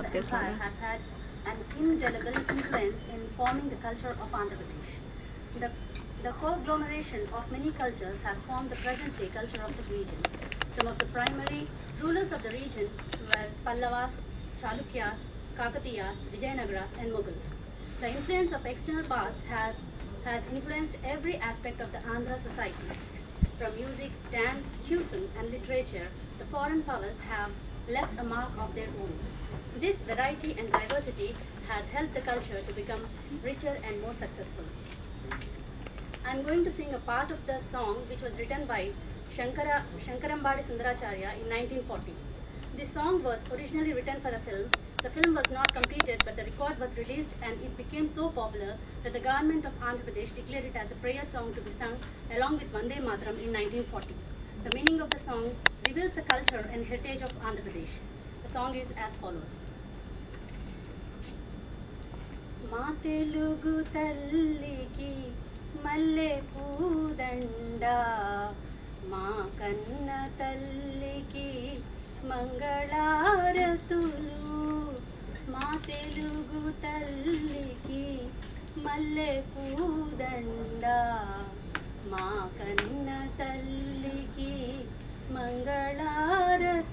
of the empire has had an indelible influence in forming the culture of Andhra Pradesh. The, the conglomeration of many cultures has formed the present-day culture of the region. Some of the primary rulers of the region were Pallavas, Chalukyas, Kakatiyas, Vijayanagaras, and Mughals. The influence of external powers has influenced every aspect of the Andhra society. From music, dance, cuisine, and literature, the foreign powers have left a mark of their own. This variety and diversity has helped the culture to become richer and more successful. I'm going to sing a part of the song which was written by Shankarambadi Sundaracharya in 1940. This song was originally written for a film. The film was not completed, but the record was released and it became so popular that the government of Andhra Pradesh declared it as a prayer song to be sung along with Vande Mataram in 1940. The meaning of the song reveals the culture and heritage of Andhra Pradesh. The song is as follows. మా తెలుగు తల్లికి మల్లె పూదండ మా కన్న తల్లికి మంగళారతులు మా తెలుగు తల్లికి మల్లె పూదండ మా కన్న తల్లికి మంగళారతులు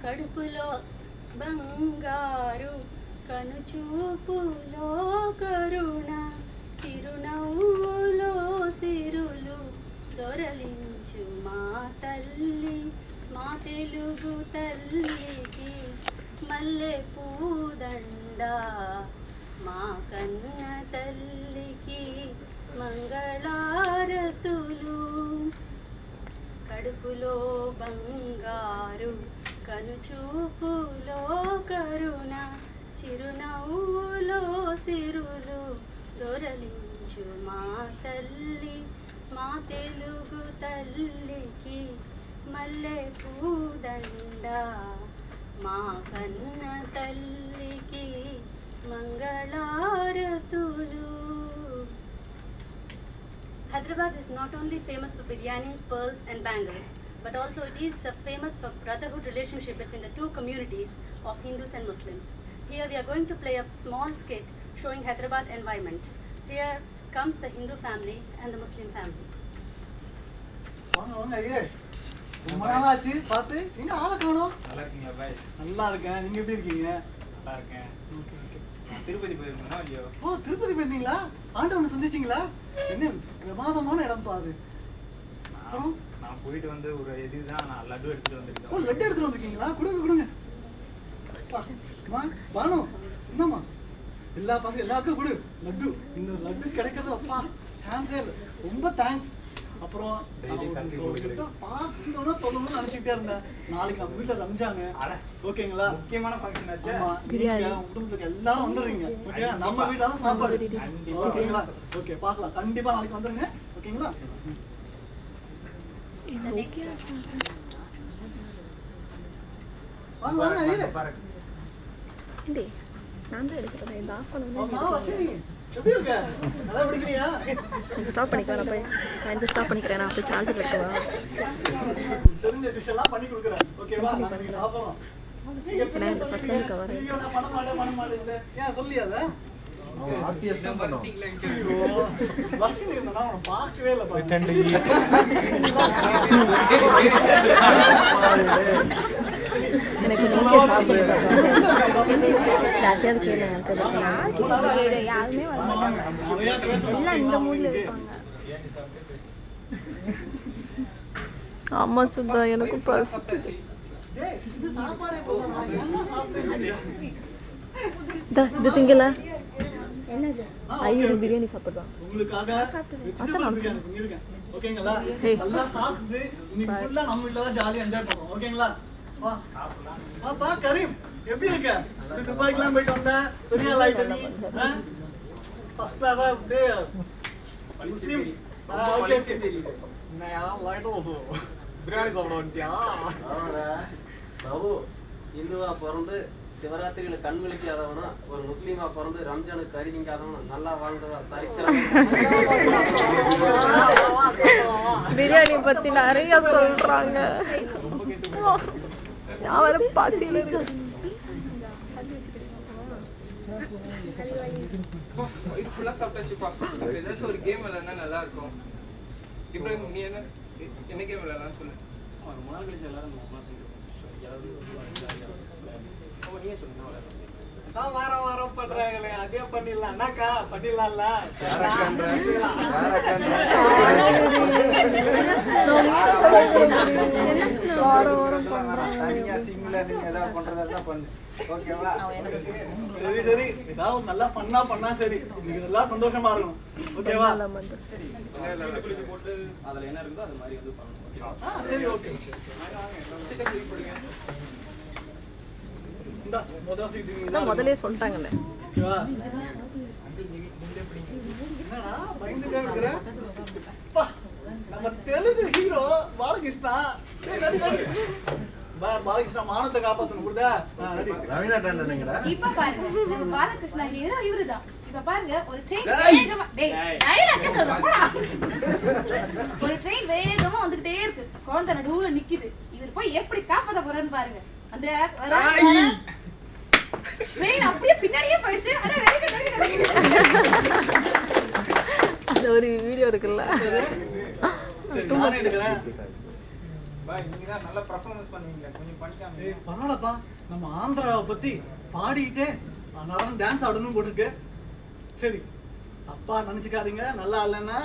కడుపులో బంగారు కనుచూపులో కరుణ చిరునవ్వులో సిరులు దొరలించు మా తల్లి మా తెలుగు తల్లికి మల్లె పూదండ మా కన్న తల్లికి మంగళారతులు కడుపులో బంగారు కనుచూపులో కరుణ చిరునవ్వులో సిరులు దొరలించు మా తల్లి మా తెలుగు తల్లికి మల్లె పూదండ మా కన్న తల్లికి మంగళారతులు. Hyderabad is not only famous for biryani, pearls and bangles, but also it is famous for brotherhood relationship between the two communities of Hindus and Muslims. Here we are going to play a small skit showing Hyderabad environment. Here comes the Hindu family and the Muslim family. வாங்க வாங்க ஐயே ரொம்ப நாள் ஆச்சு பார்த்து எங்க ஆளை காணோம். நல்லா இருக்கீங்களா பாய்? நல்லா இருக்கேன். நீங்க எப்படி இருக்கீங்க? நல்லா இருக்கேன். Okay okay. திருப்பதி போயிருந்தோமா ஐயோ? ஓ திருப்பதி போயிருந்தீங்களா? ஆண்டவனை சந்திச்சீங்களா? என்ன பிரமாதமான இடம் பாரு. நான் போயிட்டு வந்து ஒரு இதுதான் நான் லட்டு எடுத்துட்டு வந்திருக்கேன். ஓ லட்டு எடுத்துட்டு வந்திருக்கீங்களா? கொடுங்க கொடுங்க. வானோ என்னம்மா எல்லா பசங்க எல்லாருக்கும் கொடு லட்டு. இந்த லட்டு கிடைக்கிறது அப்பா சான்ஸே இல்லை. ரொம்ப தேங்க்ஸ். அப்புறம் பார்த்தோன்னா சொல்லணும்னு நினைச்சுக்கிட்டே இருந்தேன். நாளைக்கு நம்ம வீட்டுல ரம்ஜாங்க. ஓகேங்களா? முக்கியமான ஃபங்க்ஷன் ஆச்சு. குடும்பத்துக்கு எல்லாரும் வந்துடுறீங்க. ஓகே நம்ம வீட்டுல தான் சாப்பாடு. ஓகேங்களா? ஓகே பார்க்கலாம். கண்டிப்பா நாளைக்கு வந்துருங்க. ஓகேங்களா? வாங்க வாங்க ஐயா பாருங்க. நான் தான் எடுக்கிறேன். இந்த ஆஃப் பண்ணணும். எப்படி இருக்க? நல்லா பிடிக்கிறியா? ஸ்டாப் பண்ணிக்கலாம். நான் போய் நான் இந்த ஸ்டாப் பண்ணிக்கிறேன். நான் போய் சார்ஜர் வைக்கவா? தெரிஞ்ச டிஷ் எல்லாம் பண்ணி கொடுக்குறேன். ஓகேவா? நான் நீங்க சாப்பிடுறோம். நான் இந்த பசங்களுக்கு வரேன். நான் பண்ண மாட்டேன். ஏன் சொல்லியாத? ஆர்டிஎஸ் தான் பண்ணோம். வர்ஷன் இருந்தா நான் பார்க்கவே இல்லை பாரு. எனக்கு நீங்க சாப்பிடுங்க. யாரையாவது கேளுங்க. யாருமே வர மாட்டாங்க. எல்லாம் இந்த மூட்ல இருப்பாங்க. ஆமா சுத்தா எனக்கு பசிக்குது. இது சாப்பாடே போடுறா. என்ன சாப்பிடுறீங்க? இது திங்கல. என்னது? ஐயோ பிரியாணி சாப்பிடுறோம். உங்களுக்காக வெஜிடபிள் பிரியாணி பண்ணிருக்கேன். ஓகேங்களா? நல்லா சாப்பிட்டு இன்னைக்கு ஃபுல்லா நம்ம வீட்ல தான் ஜாலியா என்ஜாய் பண்ணுவோம். ஓகேங்களா? வா சாப்பிடலாம். வா கரீம் எப்படி இருக்க? நீ துபாய்க்குலாம் போயிட்டு வந்த பெரிய ஆள் ஆயிட்ட நீ. ஃபர்ஸ்ட் கிளாஸா அப்படியே முஸ்லிம் ஓகே தெரியுது. என்னையா லைட் ஹவுஸ் பிரியாணி சாப்பிட வந்துட்டியா? பிரபு இந்துவா பிறந்து சிவராத்திரியில கண் விழிக்காதவனா ஒரு முஸ்லீமா பிறந்து ரம்ஜானுக்கு கறி திங்காதவனா நல்லா வாழ்ந்ததா சரித்திரம். பிரியாணி பத்தி நிறைய சொல்றாங்க. யாரும் பசியில இருக்கு. இது ஃபுல்லா சாப்பிட்டாச்சுப்பா. இப்ப ஏதாச்சும் ஒரு கேம் விளையாடுனா நல்லா இருக்கும். இப்ராஹிம் நீ என்ன கேம் விளையாடலாம் சொல்லு. ரொம்ப நாள் கழிச்சு எல்லாரும் ஒண்ணா சேர்ந்துருக்கோம். நீயே சொல்லுங்க வாரம் பண்றாங்களே அதே பண்ணிடலாம். என்னக்கா பண்ணிடலாம்ல? சரி சரி ஏதாவது நல்லா பண்ணா சரி எல்லாம் சந்தோஷமா இருக்கணும். ஓகேவா? போட்டு அதுல என்ன இருக்குதோ அது மாதிரி வந்து பண்ணணும். சரி ஓகே. முதலே சொல்லிட்டாங்கல்ல. என்னடா பயந்துட்டே இருக்கிற? நம்ம தெலுங்கு ஹீரோ பாலகிருஷ்ணா. பாலகிருஷ்ணா மானத்தை காப்பாத்தணும். இப்ப பாருங்க நம்ம பாலகிருஷ்ணா ஹீரோ இவருதான். இப்ப பாருங்க ஒரு ட்ரெயின் வேகமா வந்துகிட்டே இருக்கு. குழந்தை நடுவுல நிக்குது. இவர் போய் எப்படி காப்பாத்த போறான்னு பாருங்க. அந்த ட்ரெயின் அப்படியே பின்னாடியே போயிடுச்சு. அந்த ஒரு வீடியோ இருக்குல்ல. பரவாயில்லப்பா நம்ம ஆந்திராவை பத்தி பாடிக்கிட்டே நடனம் டான்ஸ் ஆடணும் போட்டிருக்கு. சரி அப்பா நினைச்சுக்காதீங்க நல்லா இல்லைன்னா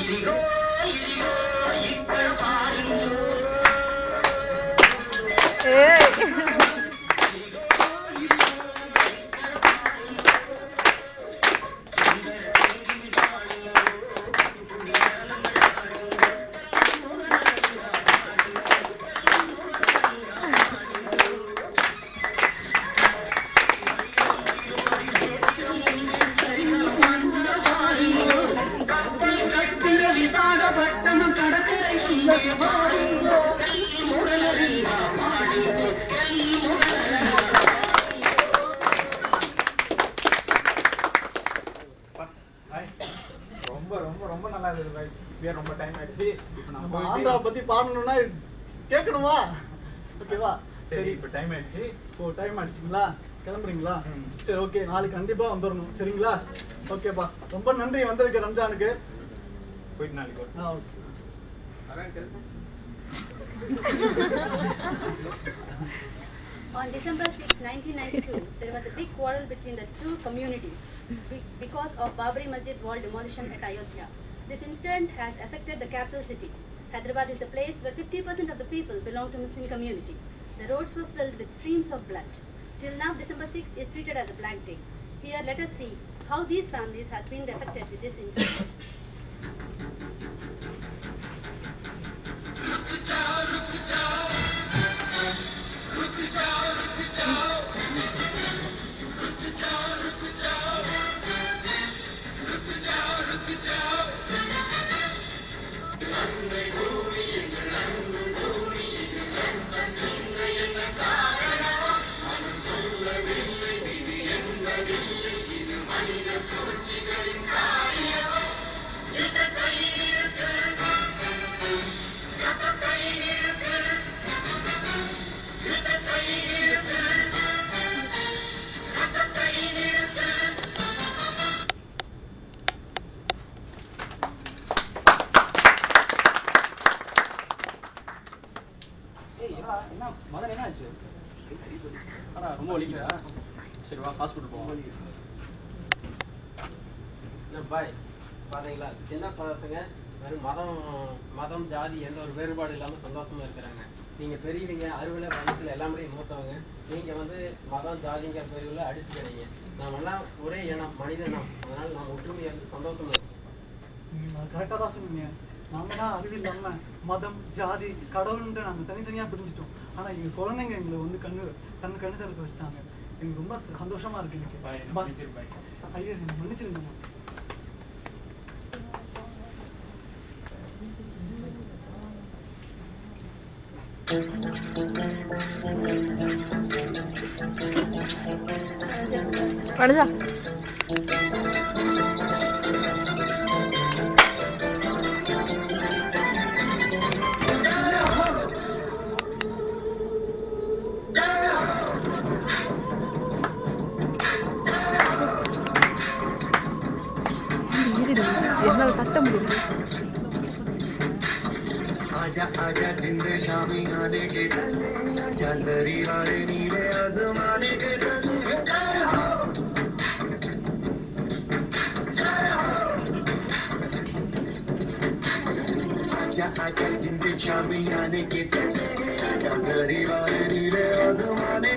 ஆந்திராவை பத்தி பாடணும்னா கேட்கணுமா? ஓகேவா? சரி இப்ப டைம் ஆயிடுச்சு. டைம் ஆயிடுச்சுங்களா? கிளம்புறீங்களா? சரி ஓகே நாளைக்கு கண்டிப்பா வந்துடணும். சரிங்களா? ஓகேப்பா ரொம்ப நன்றி வந்திருக்கு ரம்ஜானுக்கு. போயிட்டு நாளைக்கு On December 6, 1992, there was a big quarrel between the two communities because of Babri Masjid wall demolition at Ayodhya. This incident has affected the capital city. Hyderabad is the place where 50% of the people belong to Muslim community. The roads were filled with streams of blood. Till now, December 6th is treated as a black day. Here, let us see how these families has been affected with this incident. ரொம்ப வலிக்குதா? சரி வா hospital போவோம். பாய் பாத்தீங்களா சின்ன பசங்க வெறும் மதம் ஜாதி எந்த ஒரு வேறுபாடு இல்லாம சந்தோஷமா இருக்கிறாங்க. நீங்க பெரியவங்க அறுவலை வயசுல எல்லாமே மூத்தவங்க. நீங்க வந்து மதம் ஜாதிங்கிற பேருல அடிச்சுக்கிறீங்க. நாம எல்லாம் ஒரே இனம் மனிதனம். அதனால நம்ம ஒற்றுமையா இருந்து சந்தோஷமா இருக்கும். கரெக்டா தான் சொன்னீங்க. நம்ம தான் அறிவில் நம்ம மதம் ஜாதி கடவுள்ன்ட்டு நாங்க தனித்தனியா பிரிஞ்சுட்டோம். ஆனா எங்க குழந்தைங்க எங்களை வந்து கண்ணு திறக்க வச்சுட்டாங்க. எனக்கு ரொம்ப சந்தோஷமா இருக்கு. ஐயா நீங்க மன்னிச்சிருங்கம்மா. வணஜா கஷ்டம் இருக்கு. आजा आजा जिंद शामी आने के टल्ले आजा दरी वाले नीले आसमाने के रंग आजा आजा जिंद शामी आने के टल्ले आजा दरी वाले नीले आसमाने